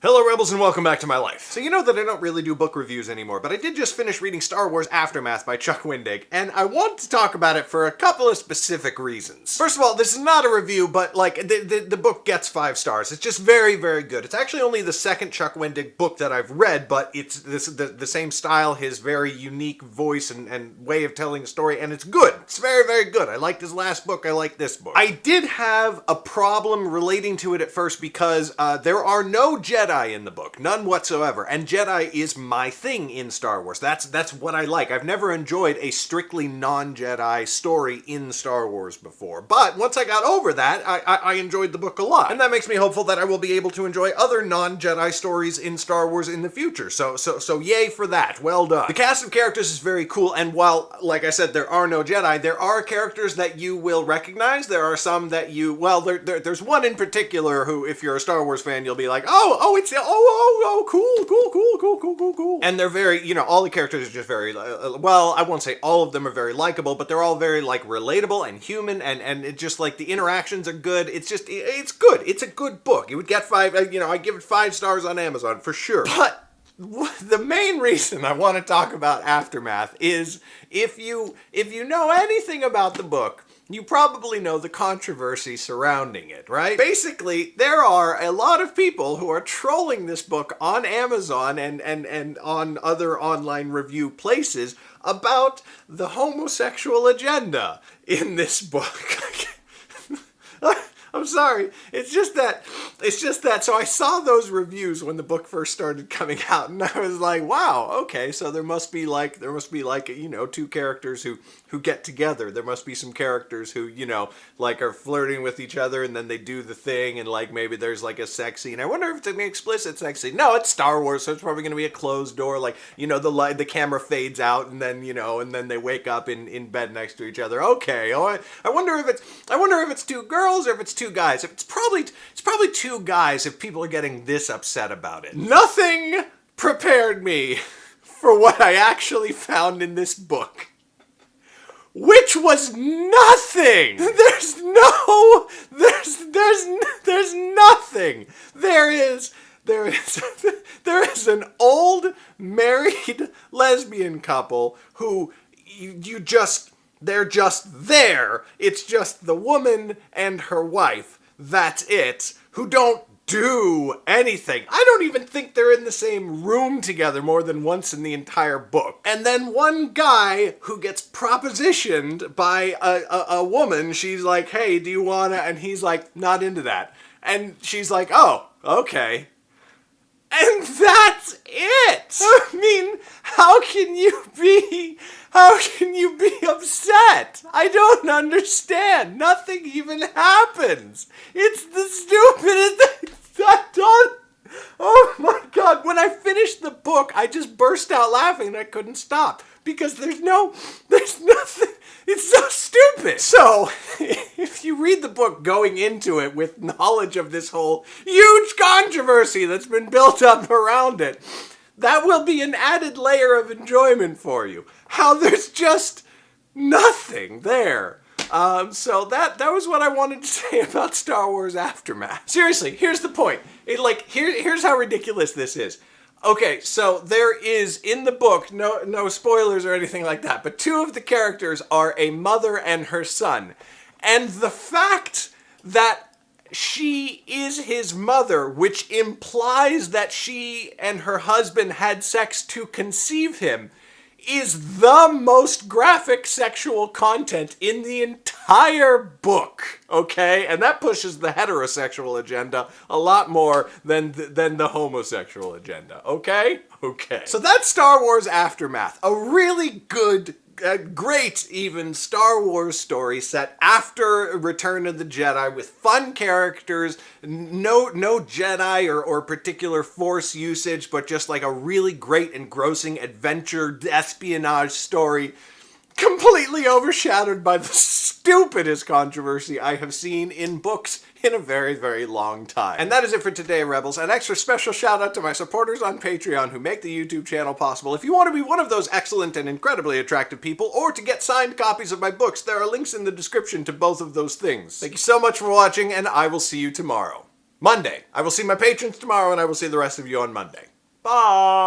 Hello Rebels and welcome back to my life. So you know that I don't really do book reviews anymore, but I did just finish reading Star Wars Aftermath by Chuck Wendig, and I want to talk about it for a couple of specific reasons. First of all, this is not a review, but like, the book gets 5 stars. It's just very, very good. It's actually only the second Chuck Wendig book that I've read, but it's the same style, his very unique voice and way of telling a story, and it's good. It's very, very good. I liked his last book, I like this book. I did have a problem relating to it at first because there are no Jedi in the book, none whatsoever, and Jedi is my thing in Star Wars. That's what I like. I've never enjoyed a strictly non-Jedi story in Star Wars before, but once I got over that, I enjoyed the book a lot, and that makes me hopeful that I will be able to enjoy other non-Jedi stories in Star Wars in the future, so yay for that. Well done. The cast of characters is very cool, and while, like I said, there are no Jedi, there are characters that you will recognize. There are some that you, well, there's one in particular who, if you're a Star Wars fan, you'll be like, cool. And they're very, you know, all the characters are just very, well, I won't say all of them are very likable, but they're all very, like, relatable and human, and it just, like, the interactions are good. It's just, it's good. It's a good book. It would get 5, I give it 5 stars on Amazon, for sure. But the main reason I want to talk about Aftermath is, if you know anything about the book, you probably know the controversy surrounding it, right? Basically, there are a lot of people who are trolling this book on Amazon and on other online review places about the homosexual agenda in this book. I'm sorry. It's just that, so I saw those reviews when the book first started coming out, and I was like, wow, okay, so there must be like, you know, 2 characters who get together. There must be some characters who, you know, like, are flirting with each other, and then they do the thing, and like, maybe there's like a sex scene. I wonder if it's an explicit sex scene. No, it's Star Wars, so it's probably going to be a closed door, like, you know, the camera fades out, and then, you know, and then they wake up in bed next to each other. Okay, I wonder if it's 2 girls or if it's 2 guys. It's probably 2 guys if people are getting this upset about it. Nothing prepared me for what I actually found in this book, which was nothing. There's nothing. There is an old married lesbian couple who they're just there. It's just the woman and her wife. That's it. Who don't do anything. I don't even think they're in the same room together more than once in the entire book. And then one guy who gets propositioned by a woman, she's like, hey, do you wanna? And he's like, not into that. And she's like, oh, okay. And that's it! I mean, how can you be upset? I don't understand. Nothing even happens. It's the stupidest thing. Oh my god, when I finished the book, I just burst out laughing and I couldn't stop. Because there's nothing, it's so stupid. So, if you read the book going into it with knowledge of this whole huge controversy that's been built up around it, that will be an added layer of enjoyment for you. How there's just nothing there. So that was what I wanted to say about Star Wars Aftermath. Seriously, here's the point. Here's how ridiculous this is. Okay, so there is, in the book, no spoilers or anything like that, but 2 of the characters are a mother and her son. And the fact that she is his mother, which implies that she and her husband had sex to conceive him, is the most graphic sexual content in the entire book, okay? And that pushes the heterosexual agenda a lot more than the homosexual agenda, okay? Okay. So that's Star Wars Aftermath, a really good, great even Star Wars story set after Return of the Jedi with fun characters, no Jedi or particular Force usage, but just like a really great engrossing adventure espionage story, completely overshadowed by the stupidest controversy I have seen in books in a very, very long time. And that is it for today, Rebels. An extra special shout out to my supporters on Patreon who make the YouTube channel possible. If you want to be one of those excellent and incredibly attractive people, or to get signed copies of my books, there are links in the description to both of those things. Thank you so much for watching, and I will see you tomorrow. Monday. I will see my patrons tomorrow, and I will see the rest of you on Monday. Bye!